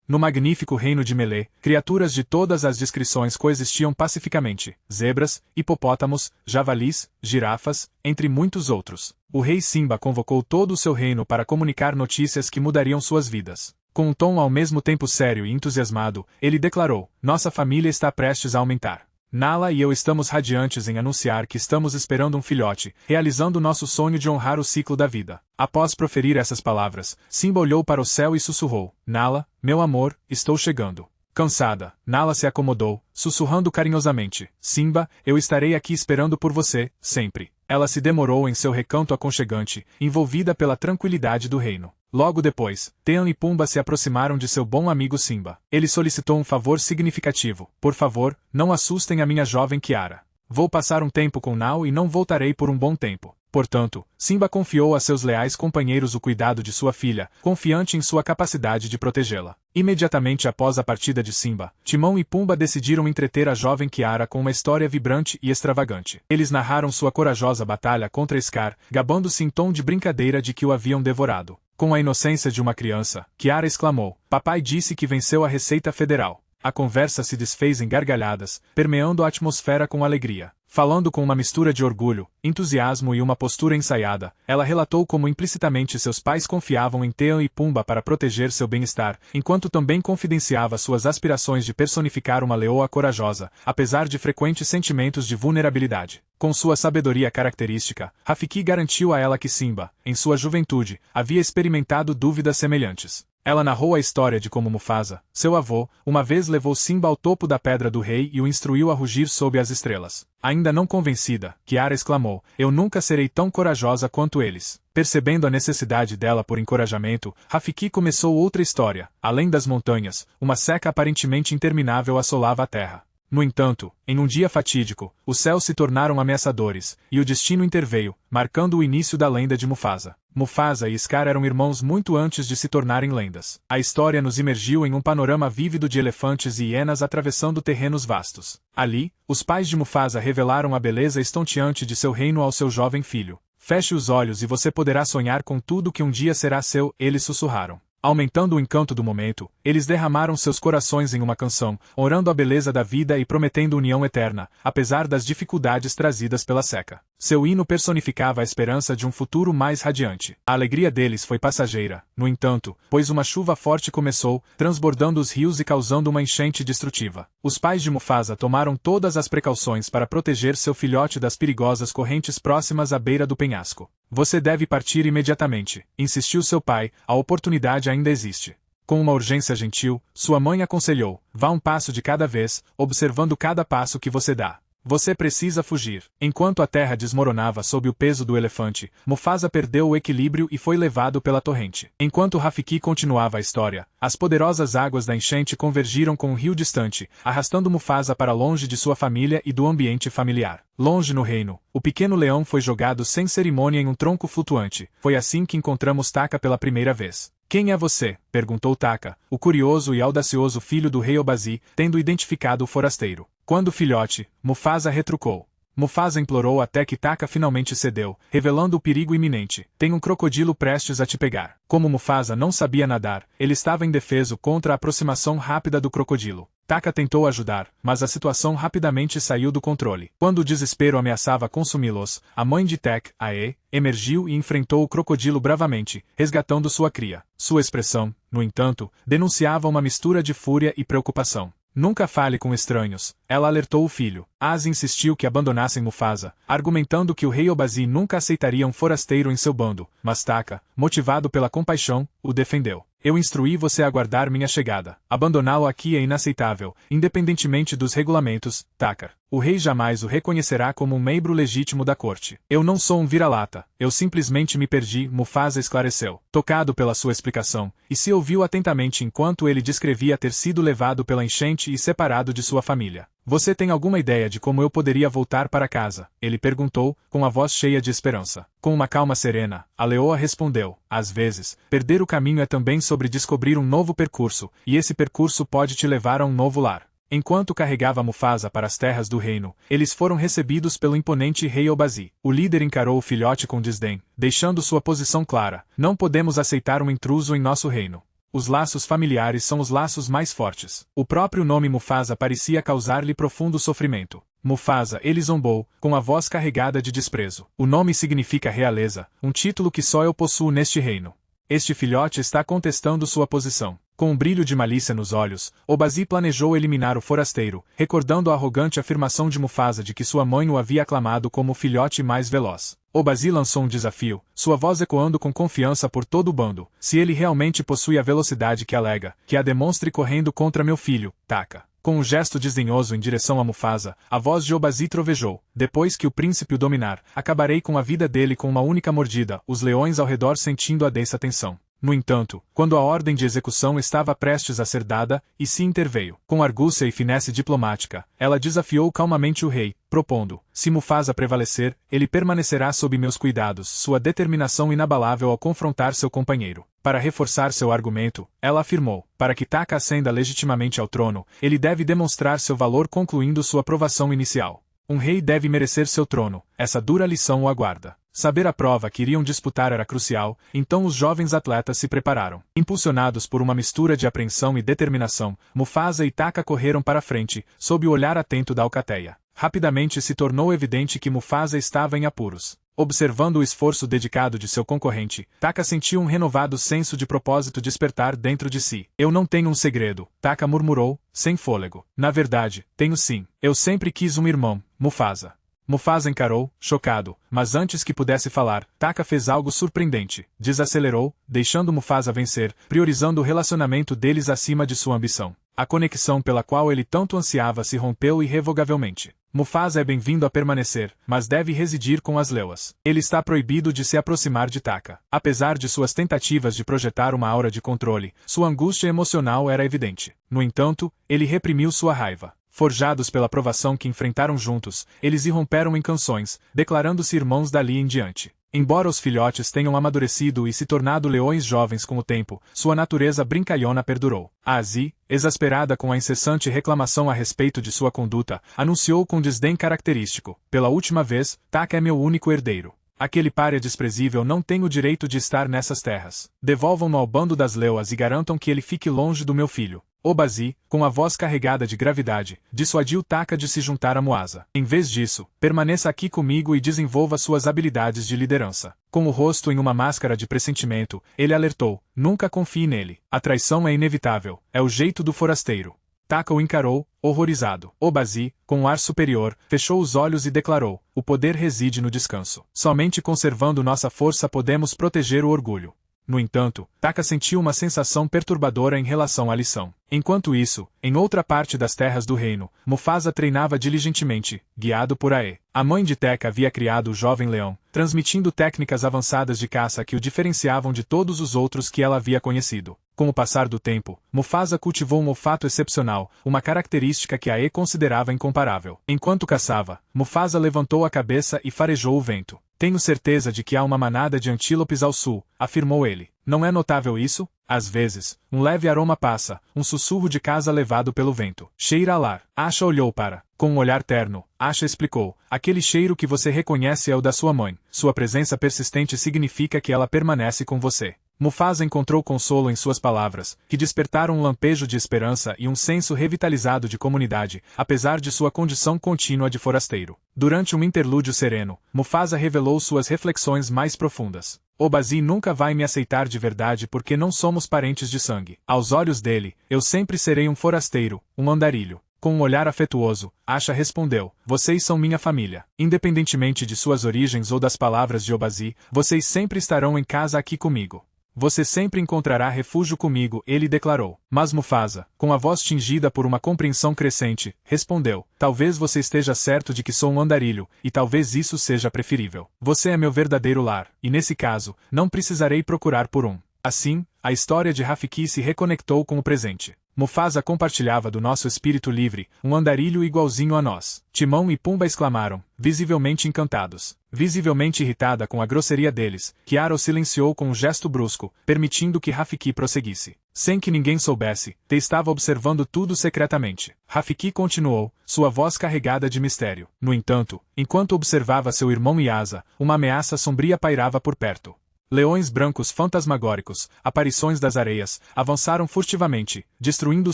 No magnífico reino de Melê, criaturas de todas as descrições coexistiam pacificamente: zebras, hipopótamos, javalis, girafas, entre muitos outros. O rei Simba convocou todo o seu reino para comunicar notícias que mudariam suas vidas. Com um tom ao mesmo tempo sério e entusiasmado, ele declarou: nossa família está prestes a aumentar. Nala e eu estamos radiantes em anunciar que estamos esperando um filhote, realizando nosso sonho de honrar o ciclo da vida. Após proferir essas palavras, Simba olhou para o céu e sussurrou: Nala, meu amor, estou chegando. Cansada, Nala se acomodou, sussurrando carinhosamente: Simba, eu estarei aqui esperando por você, sempre. Ela se demorou em seu recanto aconchegante, envolvida pela tranquilidade do reino. Logo depois, Tean e Pumba se aproximaram de seu bom amigo Simba. Ele solicitou um favor significativo: por favor, não assustem a minha jovem Kiara. Vou passar um tempo com Nao e não voltarei por um bom tempo. Portanto, Simba confiou a seus leais companheiros o cuidado de sua filha, confiante em sua capacidade de protegê-la. Imediatamente após a partida de Simba, Timão e Pumba decidiram entreter a jovem Kiara com uma história vibrante e extravagante. Eles narraram sua corajosa batalha contra Scar, gabando-se em tom de brincadeira de que o haviam devorado. Com a inocência de uma criança, Kiara exclamou: Papai disse que venceu a Receita Federal. A conversa se desfez em gargalhadas, permeando a atmosfera com alegria. Falando com uma mistura de orgulho, entusiasmo e uma postura ensaiada, ela relatou como implicitamente seus pais confiavam em Tean e Pumba para proteger seu bem-estar, enquanto também confidenciava suas aspirações de personificar uma leoa corajosa, apesar de frequentes sentimentos de vulnerabilidade. Com sua sabedoria característica, Rafiki garantiu a ela que Simba, em sua juventude, havia experimentado dúvidas semelhantes. Ela narrou a história de como Mufasa, seu avô, uma vez levou Simba ao topo da Pedra do Rei e o instruiu a rugir sob as estrelas. Ainda não convencida, Kiara exclamou: Eu nunca serei tão corajosa quanto eles. Percebendo a necessidade dela por encorajamento, Rafiki começou outra história. Além das montanhas, uma seca aparentemente interminável assolava a terra. No entanto, em um dia fatídico, os céus se tornaram ameaçadores, e o destino interveio, marcando o início da lenda de Mufasa. Mufasa e Scar eram irmãos muito antes de se tornarem lendas. A história nos imergiu em um panorama vívido de elefantes e hienas atravessando terrenos vastos. Ali, os pais de Mufasa revelaram a beleza estonteante de seu reino ao seu jovem filho. Feche os olhos e você poderá sonhar com tudo que um dia será seu, eles sussurraram. Aumentando o encanto do momento, eles derramaram seus corações em uma canção, orando a beleza da vida e prometendo união eterna, apesar das dificuldades trazidas pela seca. Seu hino personificava a esperança de um futuro mais radiante. A alegria deles foi passageira, no entanto, pois uma chuva forte começou, transbordando os rios e causando uma enchente destrutiva. Os pais de Mufasa tomaram todas as precauções para proteger seu filhote das perigosas correntes próximas à beira do penhasco. Você deve partir imediatamente, insistiu seu pai, a oportunidade ainda existe. Com uma urgência gentil, sua mãe aconselhou: vá um passo de cada vez, observando cada passo que você dá. Você precisa fugir. Enquanto a terra desmoronava sob o peso do elefante, Mufasa perdeu o equilíbrio e foi levado pela torrente. Enquanto Rafiki continuava a história, as poderosas águas da enchente convergiram com um rio distante, arrastando Mufasa para longe de sua família e do ambiente familiar. Longe no reino, o pequeno leão foi jogado sem cerimônia em um tronco flutuante. Foi assim que encontramos Taka pela primeira vez. Quem é você? Perguntou Taka, o curioso e audacioso filho do rei Obazi, tendo identificado o forasteiro. Quando filhote, Mufasa retrucou. Mufasa implorou até que Taka finalmente cedeu, revelando o perigo iminente. Tem um crocodilo prestes a te pegar. Como Mufasa não sabia nadar, ele estava indefeso contra a aproximação rápida do crocodilo. Taka tentou ajudar, mas a situação rapidamente saiu do controle. Quando o desespero ameaçava consumi-los, a mãe de Tek, Ae, emergiu e enfrentou o crocodilo bravamente, resgatando sua cria. Sua expressão, no entanto, denunciava uma mistura de fúria e preocupação. Nunca fale com estranhos, ela alertou o filho. Az insistiu que abandonassem Mufasa, argumentando que o rei Obazi nunca aceitaria um forasteiro em seu bando, mas Taka, motivado pela compaixão, o defendeu. Eu instruí você a guardar minha chegada. Abandoná-lo aqui é inaceitável, independentemente dos regulamentos, Taka. O rei jamais o reconhecerá como um membro legítimo da corte. Eu não sou um vira-lata, eu simplesmente me perdi, Mufasa esclareceu, tocado pela sua explicação, e se ouviu atentamente enquanto ele descrevia ter sido levado pela enchente e separado de sua família. Você tem alguma ideia de como eu poderia voltar para casa? Ele perguntou, com a voz cheia de esperança. Com uma calma serena, a leoa respondeu: às vezes, perder o caminho é também sobre descobrir um novo percurso, e esse percurso pode te levar a um novo lar. Enquanto carregava Mufasa para as terras do reino, eles foram recebidos pelo imponente rei Obazi. O líder encarou o filhote com desdém, deixando sua posição clara: não podemos aceitar um intruso em nosso reino. Os laços familiares são os laços mais fortes. O próprio nome Mufasa parecia causar-lhe profundo sofrimento. Mufasa, ele zombou, com a voz carregada de desprezo. O nome significa realeza, um título que só eu possuo neste reino. Este filhote está contestando sua posição. Com um brilho de malícia nos olhos, Obazi planejou eliminar o forasteiro, recordando a arrogante afirmação de Mufasa de que sua mãe o havia aclamado como o filhote mais veloz. Obazi lançou um desafio, sua voz ecoando com confiança por todo o bando. Se ele realmente possui a velocidade que alega, que a demonstre correndo contra meu filho, Taka. Com um gesto desdenhoso em direção a Mufasa, a voz de Obazi trovejou. Depois que o príncipe o dominar, acabarei com a vida dele com uma única mordida, os leões ao redor sentindo a densa tensão. No entanto, quando a ordem de execução estava prestes a ser dada, e se interveio. Com argúcia e finesse diplomática, ela desafiou calmamente o rei, propondo: se Mufasa prevalecer, ele permanecerá sob meus cuidados, sua determinação inabalável ao confrontar seu companheiro. Para reforçar seu argumento, ela afirmou: para que Taka ascenda legitimamente ao trono, ele deve demonstrar seu valor concluindo sua provação inicial. Um rei deve merecer seu trono, essa dura lição o aguarda. Saber a prova que iriam disputar era crucial, então os jovens atletas se prepararam. Impulsionados por uma mistura de apreensão e determinação, Mufasa e Taka correram para frente, sob o olhar atento da alcateia. Rapidamente se tornou evidente que Mufasa estava em apuros. Observando o esforço dedicado de seu concorrente, Taka sentiu um renovado senso de propósito despertar dentro de si. Eu não tenho um segredo, Taka murmurou, sem fôlego. Na verdade, tenho sim. Eu sempre quis um irmão, Mufasa. Mufasa encarou, chocado, mas antes que pudesse falar, Taka fez algo surpreendente. Desacelerou, deixando Mufasa vencer, priorizando o relacionamento deles acima de sua ambição. A conexão pela qual ele tanto ansiava se rompeu irrevogavelmente. Mufasa é bem-vindo a permanecer, mas deve residir com as leoas. Ele está proibido de se aproximar de Taka. Apesar de suas tentativas de projetar uma aura de controle, sua angústia emocional era evidente. No entanto, ele reprimiu sua raiva. Forjados pela provação que enfrentaram juntos, eles irromperam em canções, declarando-se irmãos dali em diante. Embora os filhotes tenham amadurecido e se tornado leões jovens com o tempo, sua natureza brincalhona perdurou. Azi, exasperada com a incessante reclamação a respeito de sua conduta, anunciou com desdém característico: pela última vez, Taka é meu único herdeiro. Aquele pária desprezível não tem o direito de estar nessas terras. Devolvam-no ao bando das leoas e garantam que ele fique longe do meu filho. Obazi, com a voz carregada de gravidade, dissuadiu Taka de se juntar a Mufasa. Em vez disso, permaneça aqui comigo e desenvolva suas habilidades de liderança. Com o rosto em uma máscara de pressentimento, ele alertou: nunca confie nele. A traição é inevitável, é o jeito do forasteiro. Taka o encarou, horrorizado. Obazi, com um ar superior, fechou os olhos e declarou: o poder reside no descanso. Somente conservando nossa força podemos proteger o orgulho. No entanto, Taka sentiu uma sensação perturbadora em relação à lição. Enquanto isso, em outra parte das terras do reino, Mufasa treinava diligentemente, guiado por Ae. A mãe de Taka havia criado o jovem leão, transmitindo técnicas avançadas de caça que o diferenciavam de todos os outros que ela havia conhecido. Com o passar do tempo, Mufasa cultivou um olfato excepcional, uma característica que Ae considerava incomparável. Enquanto caçava, Mufasa levantou a cabeça e farejou o vento. Tenho certeza de que há uma manada de antílopes ao sul, afirmou ele. Não é notável isso? Às vezes, um leve aroma passa, um sussurro de casa levado pelo vento. Cheira a lar. Asha olhou para. Com um olhar terno, Asha explicou: aquele cheiro que você reconhece é o da sua mãe. Sua presença persistente significa que ela permanece com você. Mufasa encontrou consolo em suas palavras, que despertaram um lampejo de esperança e um senso revitalizado de comunidade, apesar de sua condição contínua de forasteiro. Durante um interlúdio sereno, Mufasa revelou suas reflexões mais profundas. Obazi nunca vai me aceitar de verdade porque não somos parentes de sangue. Aos olhos dele, eu sempre serei um forasteiro, um andarilho. Com um olhar afetuoso, Asha respondeu: vocês são minha família. Independentemente de suas origens ou das palavras de Obazi, vocês sempre estarão em casa aqui comigo. Você sempre encontrará refúgio comigo, ele declarou. Mas Mufasa, com a voz tingida por uma compreensão crescente, respondeu: talvez você esteja certo de que sou um andarilho, e talvez isso seja preferível. Você é meu verdadeiro lar, e nesse caso, não precisarei procurar por um. Assim, a história de Rafiki se reconectou com o presente. Mufasa compartilhava do nosso espírito livre, um andarilho igualzinho a nós. Timão e Pumba exclamaram, visivelmente encantados. Visivelmente irritada com a grosseria deles, Kiara o silenciou com um gesto brusco, permitindo que Rafiki prosseguisse. Sem que ninguém soubesse, Te estava observando tudo secretamente. Rafiki continuou, sua voz carregada de mistério. No entanto, enquanto observava seu irmão Yasa, uma ameaça sombria pairava por perto. Leões brancos fantasmagóricos, aparições das areias, avançaram furtivamente, destruindo o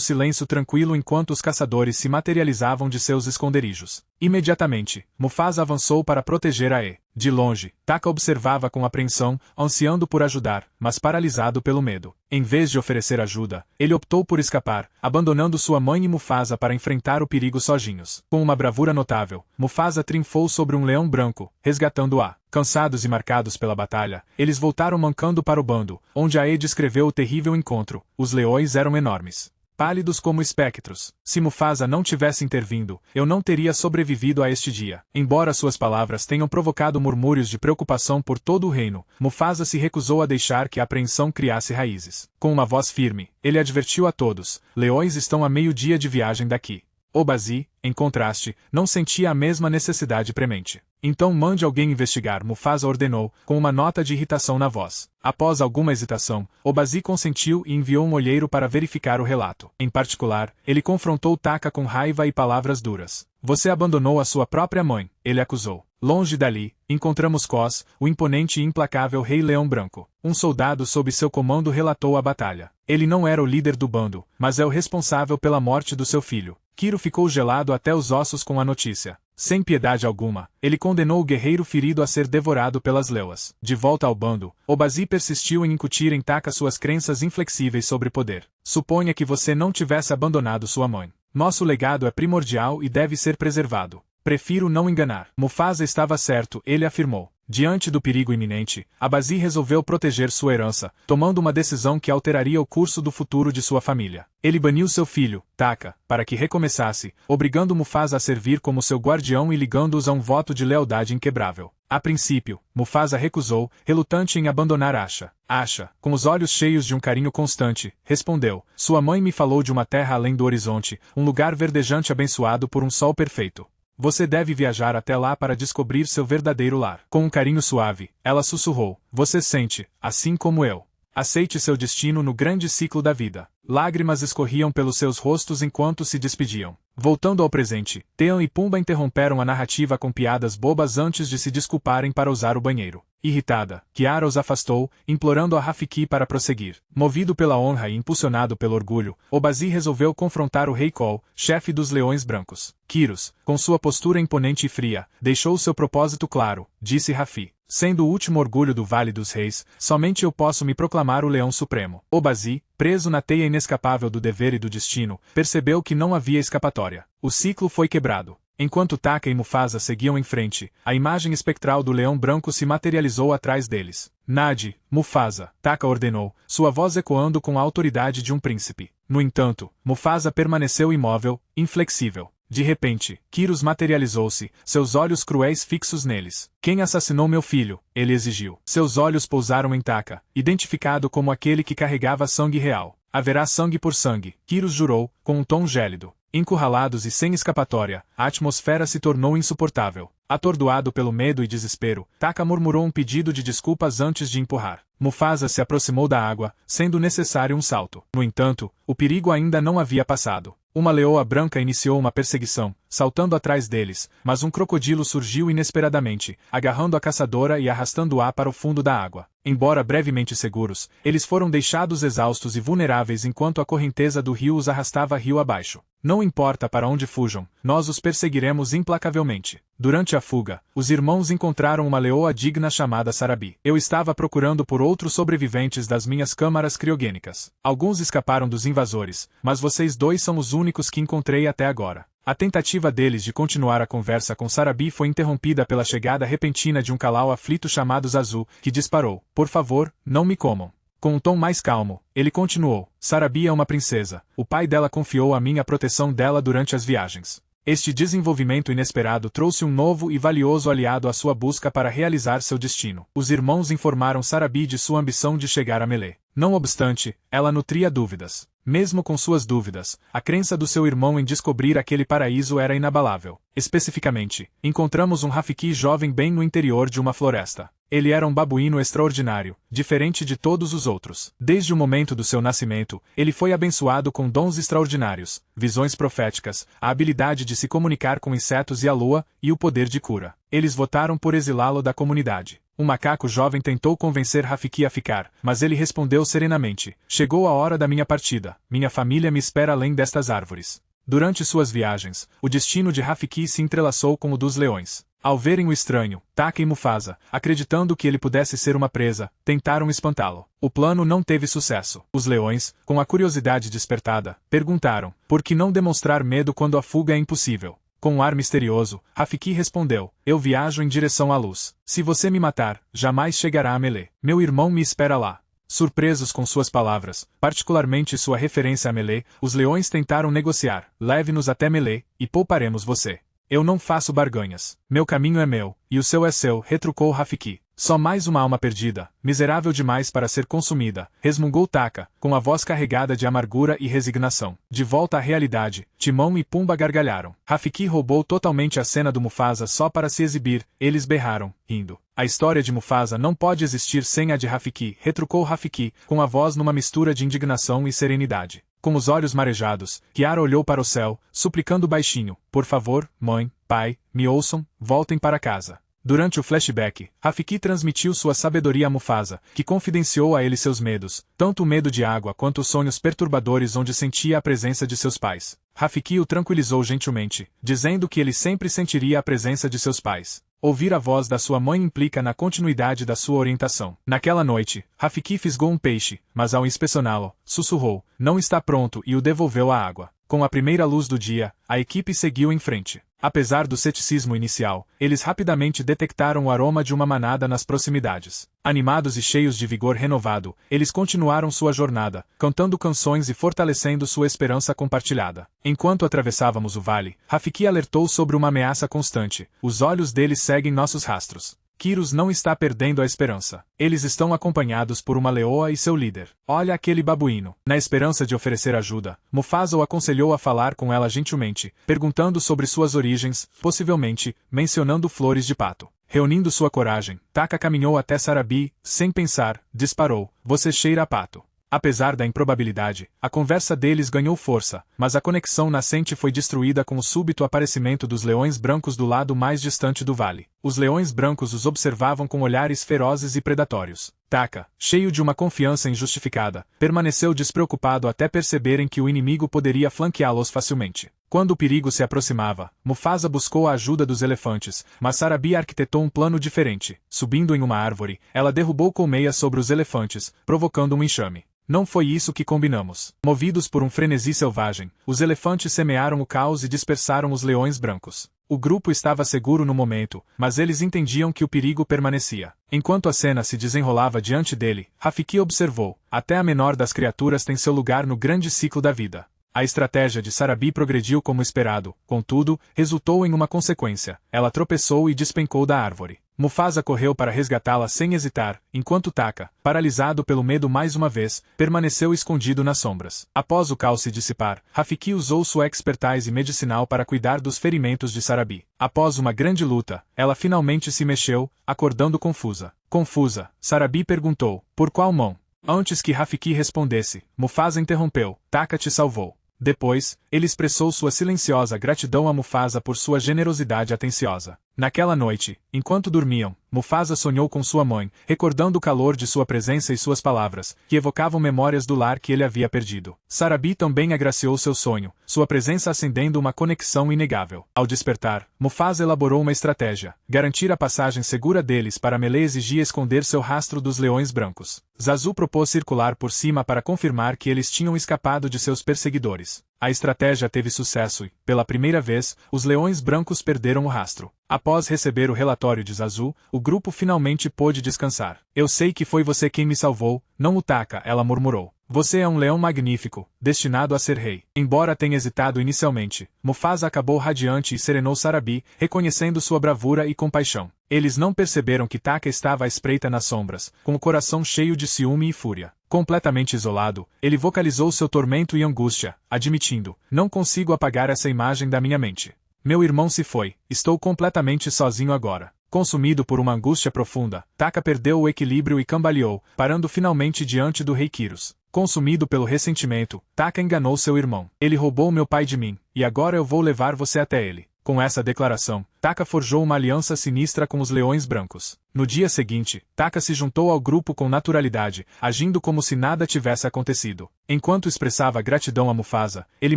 silêncio tranquilo enquanto os caçadores se materializavam de seus esconderijos. Imediatamente, Mufasa avançou para proteger Ae. De longe, Taka observava com apreensão, ansiando por ajudar, mas paralisado pelo medo. Em vez de oferecer ajuda, ele optou por escapar, abandonando sua mãe e Mufasa para enfrentar o perigo sozinhos. Com uma bravura notável, Mufasa triunfou sobre um leão branco, resgatando-a. Cansados e marcados pela batalha, eles voltaram mancando para o bando, onde Ae descreveu o terrível encontro. Os leões eram enormes, pálidos como espectros. Se Mufasa não tivesse intervindo, eu não teria sobrevivido a este dia. Embora suas palavras tenham provocado murmúrios de preocupação por todo o reino, Mufasa se recusou a deixar que a apreensão criasse raízes. Com uma voz firme, ele advertiu a todos: leões estão a meio-dia de viagem daqui. Obazi, em contraste, não sentia a mesma necessidade premente. Então mande alguém investigar, Mufasa ordenou, com uma nota de irritação na voz. Após alguma hesitação, Obazi consentiu e enviou um olheiro para verificar o relato. Em particular, ele confrontou Taka com raiva e palavras duras. Você abandonou a sua própria mãe, ele acusou. Longe dali, encontramos Kos, o imponente e implacável Rei Leão Branco. Um soldado sob seu comando relatou a batalha. Ele não era o líder do bando, mas é o responsável pela morte do seu filho. Kiro ficou gelado até os ossos com a notícia. Sem piedade alguma, ele condenou o guerreiro ferido a ser devorado pelas leoas. De volta ao bando, Obazi persistiu em incutir em Taka suas crenças inflexíveis sobre poder. Suponha que você não tivesse abandonado sua mãe. Nosso legado é primordial e deve ser preservado. Prefiro não enganar. Mufasa estava certo, ele afirmou. Diante do perigo iminente, Obazi resolveu proteger sua herança, tomando uma decisão que alteraria o curso do futuro de sua família. Ele baniu seu filho, Taka, para que recomeçasse, obrigando Mufasa a servir como seu guardião e ligando-os a um voto de lealdade inquebrável. A princípio, Mufasa recusou, relutante em abandonar Asha. Asha, com os olhos cheios de um carinho constante, respondeu: sua mãe me falou de uma terra além do horizonte, um lugar verdejante abençoado por um sol perfeito. Você deve viajar até lá para descobrir seu verdadeiro lar. Com um carinho suave, ela sussurrou: você sente, assim como eu. Aceite seu destino no grande ciclo da vida. Lágrimas escorriam pelos seus rostos enquanto se despediam. Voltando ao presente, Theon e Pumba interromperam a narrativa com piadas bobas antes de se desculparem para usar o banheiro. Irritada, Kiara os afastou, implorando a Rafiki para prosseguir. Movido pela honra e impulsionado pelo orgulho, Obazi resolveu confrontar o Rei Col, chefe dos Leões Brancos. Kyros, com sua postura imponente e fria, deixou seu propósito claro, disse Rafi. Sendo o último orgulho do Vale dos Reis, somente eu posso me proclamar o Leão Supremo. Obazi, preso na teia inescapável do dever e do destino, percebeu que não havia escapatória. O ciclo foi quebrado. Enquanto Taka e Mufasa seguiam em frente, a imagem espectral do leão branco se materializou atrás deles. Nade, Mufasa, Taka ordenou, sua voz ecoando com a autoridade de um príncipe. No entanto, Mufasa permaneceu imóvel, inflexível. De repente, Kyros materializou-se, seus olhos cruéis fixos neles. Quem assassinou meu filho? Ele exigiu. Seus olhos pousaram em Taka, identificado como aquele que carregava sangue real. Haverá sangue por sangue, Kyros jurou, com um tom gélido. Encurralados e sem escapatória, a atmosfera se tornou insuportável. Atordoado pelo medo e desespero, Taka murmurou um pedido de desculpas antes de empurrar. Mufasa se aproximou da água, sendo necessário um salto. No entanto, o perigo ainda não havia passado. Uma leoa branca iniciou uma perseguição, saltando atrás deles, mas um crocodilo surgiu inesperadamente, agarrando a caçadora e arrastando-a para o fundo da água. Embora brevemente seguros, eles foram deixados exaustos e vulneráveis enquanto a correnteza do rio os arrastava rio abaixo. Não importa para onde fujam, nós os perseguiremos implacavelmente. Durante a fuga, os irmãos encontraram uma leoa digna chamada Sarabi. Eu estava procurando por outros sobreviventes das minhas câmaras criogênicas. Alguns escaparam dos invasores, mas vocês dois são os únicos que encontrei até agora. A tentativa deles de continuar a conversa com Sarabi foi interrompida pela chegada repentina de um Kalau aflito chamado Zazu, que disparou: por favor, não me comam. Com um tom mais calmo, ele continuou: Sarabi é uma princesa. O pai dela confiou a mim a proteção dela durante as viagens. Este desenvolvimento inesperado trouxe um novo e valioso aliado à sua busca para realizar seu destino. Os irmãos informaram Sarabi de sua ambição de chegar a Melee. Não obstante, ela nutria dúvidas. Mesmo com suas dúvidas, a crença do seu irmão em descobrir aquele paraíso era inabalável. Especificamente, encontramos um Rafiki jovem bem no interior de uma floresta. Ele era um babuíno extraordinário, diferente de todos os outros. Desde o momento do seu nascimento, ele foi abençoado com dons extraordinários, visões proféticas, a habilidade de se comunicar com insetos e a lua, e o poder de cura. Eles votaram por exilá-lo da comunidade. Um macaco jovem tentou convencer Rafiki a ficar, mas ele respondeu serenamente: chegou a hora da minha partida, minha família me espera além destas árvores. Durante suas viagens, o destino de Rafiki se entrelaçou com o dos leões. Ao verem o estranho, Taka e Mufasa, acreditando que ele pudesse ser uma presa, tentaram espantá-lo. O plano não teve sucesso. Os leões, com a curiosidade despertada, perguntaram: por que não demonstrar medo quando a fuga é impossível? Com um ar misterioso, Rafiki respondeu: eu viajo em direção à luz. Se você me matar, jamais chegará a Melee. Meu irmão me espera lá. Surpresos com suas palavras, particularmente sua referência a Melee, os leões tentaram negociar: leve-nos até Melee, e pouparemos você. Eu não faço barganhas. Meu caminho é meu, e o seu é seu, retrucou Rafiki. Só mais uma alma perdida, miserável demais para ser consumida, resmungou Taka, com a voz carregada de amargura e resignação. De volta à realidade, Timão e Pumba gargalharam. Rafiki roubou totalmente a cena do Mufasa só para se exibir, eles berraram, rindo. A história de Mufasa não pode existir sem a de Rafiki, retrucou Rafiki, com a voz numa mistura de indignação e serenidade. Com os olhos marejados, Kiara olhou para o céu, suplicando baixinho: por favor, mãe, pai, me ouçam, voltem para casa. Durante o flashback, Rafiki transmitiu sua sabedoria a Mufasa, que confidenciou a ele seus medos, tanto o medo de água quanto os sonhos perturbadores onde sentia a presença de seus pais. Rafiki o tranquilizou gentilmente, dizendo que ele sempre sentiria a presença de seus pais. Ouvir a voz da sua mãe implica na continuidade da sua orientação. Naquela noite, Rafiki fisgou um peixe, mas ao inspecioná-lo, sussurrou: não está pronto, e o devolveu à água. Com a primeira luz do dia, a equipe seguiu em frente. Apesar do ceticismo inicial, eles rapidamente detectaram o aroma de uma manada nas proximidades. Animados e cheios de vigor renovado, eles continuaram sua jornada, cantando canções e fortalecendo sua esperança compartilhada. Enquanto atravessávamos o vale, Rafiki alertou sobre uma ameaça constante: os olhos deles seguem nossos rastros. Kyros não está perdendo a esperança. Eles estão acompanhados por uma leoa e seu líder. Olha aquele babuíno. Na esperança de oferecer ajuda, Mufasa o aconselhou a falar com ela gentilmente, perguntando sobre suas origens, possivelmente, mencionando flores de pato. Reunindo sua coragem, Taka caminhou até Sarabi, sem pensar, disparou: você cheira a pato. Apesar da improbabilidade, a conversa deles ganhou força, mas a conexão nascente foi destruída com o súbito aparecimento dos leões brancos do lado mais distante do vale. Os leões brancos os observavam com olhares ferozes e predatórios. Taka, cheio de uma confiança injustificada, permaneceu despreocupado até perceberem que o inimigo poderia flanqueá-los facilmente. Quando o perigo se aproximava, Mufasa buscou a ajuda dos elefantes, mas Sarabi arquitetou um plano diferente. Subindo em uma árvore, ela derrubou colmeias sobre os elefantes, provocando um enxame. Não foi isso que combinamos. Movidos por um frenesi selvagem, os elefantes semearam o caos e dispersaram os leões brancos. O grupo estava seguro no momento, mas eles entendiam que o perigo permanecia. Enquanto a cena se desenrolava diante dele, Rafiki observou: até a menor das criaturas tem seu lugar no grande ciclo da vida. A estratégia de Sarabi progrediu como esperado, contudo, resultou em uma consequência: ela tropeçou e despencou da árvore. Mufasa correu para resgatá-la sem hesitar, enquanto Taka, paralisado pelo medo mais uma vez, permaneceu escondido nas sombras. Após o caos se dissipar, Rafiki usou sua expertise medicinal para cuidar dos ferimentos de Sarabi. Após uma grande luta, ela finalmente se mexeu, acordando confusa. Confusa, Sarabi perguntou: por qual mão? Antes que Rafiki respondesse, Mufasa interrompeu: Taka te salvou. Depois, ele expressou sua silenciosa gratidão a Mufasa por sua generosidade atenciosa. Naquela noite, enquanto dormiam, Mufasa sonhou com sua mãe, recordando o calor de sua presença e suas palavras, que evocavam memórias do lar que ele havia perdido. Sarabi também agraciou seu sonho, sua presença acendendo uma conexão inegável. Ao despertar, Mufasa elaborou uma estratégia: garantir a passagem segura deles para Melee exigia esconder seu rastro dos leões brancos. Zazu propôs circular por cima para confirmar que eles tinham escapado de seus perseguidores. A estratégia teve sucesso e, pela primeira vez, os leões brancos perderam o rastro. Após receber o relatório de Zazu, o grupo finalmente pôde descansar. Eu sei que foi você quem me salvou, não o Taka, ela murmurou. Você é um leão magnífico, destinado a ser rei. Embora tenha hesitado inicialmente, Mufasa acabou radiante e serenou Sarabi, reconhecendo sua bravura e compaixão. Eles não perceberam que Taka estava à espreita nas sombras, com o coração cheio de ciúme e fúria. Completamente isolado, ele vocalizou seu tormento e angústia, admitindo: não consigo apagar essa imagem da minha mente. Meu irmão se foi, estou completamente sozinho agora. Consumido por uma angústia profunda, Taka perdeu o equilíbrio e cambaleou, parando finalmente diante do rei Kyros. Consumido pelo ressentimento, Taka enganou seu irmão. Ele roubou meu pai de mim, e agora eu vou levar você até ele. Com essa declaração, Taka forjou uma aliança sinistra com os Leões Brancos. No dia seguinte, Taka se juntou ao grupo com naturalidade, agindo como se nada tivesse acontecido. Enquanto expressava gratidão a Mufasa, ele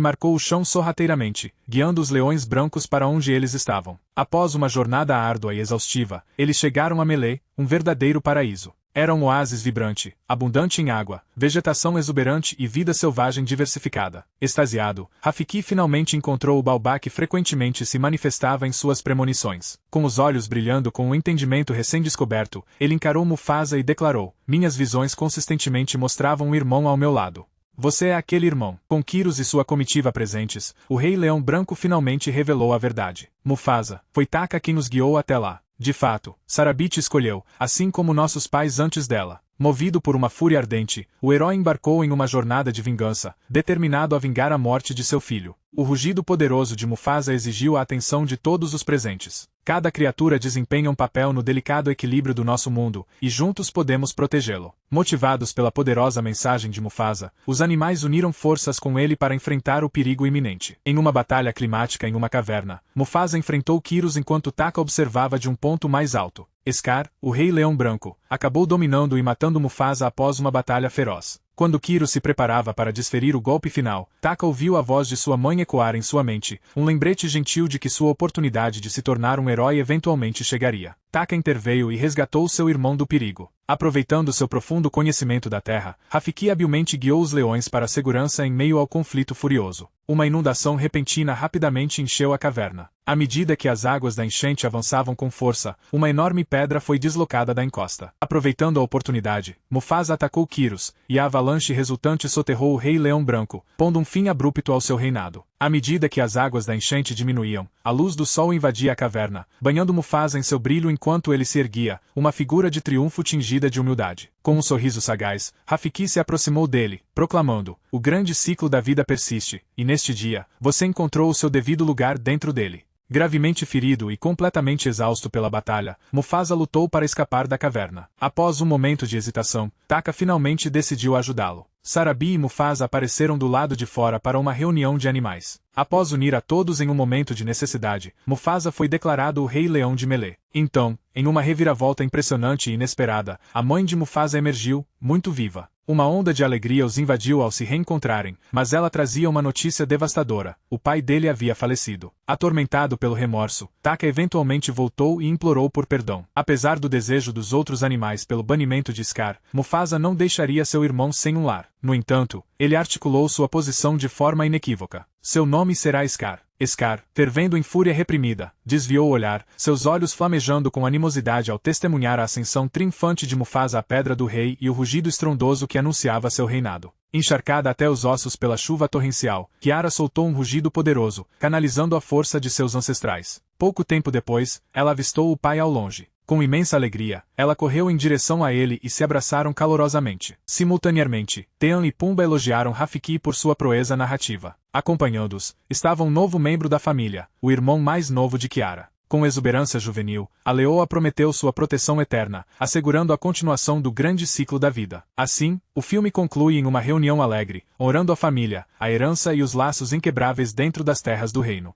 marcou o chão sorrateiramente, guiando os Leões Brancos para onde eles estavam. Após uma jornada árdua e exaustiva, eles chegaram a Melee, um verdadeiro paraíso. Era um oásis vibrante, abundante em água, vegetação exuberante e vida selvagem diversificada. Extasiado, Rafiki finalmente encontrou o baobá que frequentemente se manifestava em suas premonições. Com os olhos brilhando com o entendimento recém-descoberto, ele encarou Mufasa e declarou: "Minhas visões consistentemente mostravam um irmão ao meu lado. Você é aquele irmão." Com Kyros e sua comitiva presentes, o Rei Leão Branco finalmente revelou a verdade. "Mufasa, foi Taka quem nos guiou até lá. De fato, Sarabi te escolheu, assim como nossos pais antes dela." Movido por uma fúria ardente, o herói embarcou em uma jornada de vingança, determinado a vingar a morte de seu filho. O rugido poderoso de Mufasa exigiu a atenção de todos os presentes. Cada criatura desempenha um papel no delicado equilíbrio do nosso mundo, e juntos podemos protegê-lo. Motivados pela poderosa mensagem de Mufasa, os animais uniram forças com ele para enfrentar o perigo iminente. Em uma batalha climática em uma caverna, Mufasa enfrentou Kyros enquanto Taka observava de um ponto mais alto. Scar, o Rei Leão Branco, acabou dominando e matando Mufasa após uma batalha feroz. Quando Kyros se preparava para desferir o golpe final, Taka ouviu a voz de sua mãe ecoar em sua mente, um lembrete gentil de que sua oportunidade de se tornar um herói eventualmente chegaria. Taka interveio e resgatou seu irmão do perigo. Aproveitando seu profundo conhecimento da terra, Rafiki habilmente guiou os leões para a segurança em meio ao conflito furioso. Uma inundação repentina rapidamente encheu a caverna. À medida que as águas da enchente avançavam com força, uma enorme pedra foi deslocada da encosta. Aproveitando a oportunidade, Mufasa atacou Kyros, e a avalanche resultante soterrou o Rei Leão Branco, pondo um fim abrupto ao seu reinado. À medida que as águas da enchente diminuíam, a luz do sol invadia a caverna, banhando Mufasa em seu brilho enquanto ele se erguia, uma figura de triunfo tingida de humildade. Com um sorriso sagaz, Rafiki se aproximou dele, proclamando: "O grande ciclo da vida persiste, e neste dia, você encontrou o seu devido lugar dentro dele." Gravemente ferido e completamente exausto pela batalha, Mufasa lutou para escapar da caverna. Após um momento de hesitação, Taka finalmente decidiu ajudá-lo. Sarabi e Mufasa apareceram do lado de fora para uma reunião de animais. Após unir a todos em um momento de necessidade, Mufasa foi declarado o Rei Leão de Melee. Então, em uma reviravolta impressionante e inesperada, a mãe de Mufasa emergiu, muito viva. Uma onda de alegria os invadiu ao se reencontrarem, mas ela trazia uma notícia devastadora: o pai dele havia falecido. Atormentado pelo remorso, Taka eventualmente voltou e implorou por perdão. Apesar do desejo dos outros animais pelo banimento de Scar, Mufasa não deixaria seu irmão sem um lar. No entanto, ele articulou sua posição de forma inequívoca: "Seu nome será Scar." Scar, fervendo em fúria reprimida, desviou o olhar, seus olhos flamejando com animosidade ao testemunhar a ascensão triunfante de Mufasa à Pedra do Rei e o rugido estrondoso que anunciava seu reinado. Encharcada até os ossos pela chuva torrencial, Kiara soltou um rugido poderoso, canalizando a força de seus ancestrais. Pouco tempo depois, ela avistou o pai ao longe. Com imensa alegria, ela correu em direção a ele e se abraçaram calorosamente. Simultaneamente, Tean e Pumba elogiaram Rafiki por sua proeza narrativa. Acompanhando-os, estava um novo membro da família, o irmão mais novo de Kiara. Com exuberância juvenil, a leoa prometeu sua proteção eterna, assegurando a continuação do grande ciclo da vida. Assim, o filme conclui em uma reunião alegre, honrando a família, a herança e os laços inquebráveis dentro das terras do reino.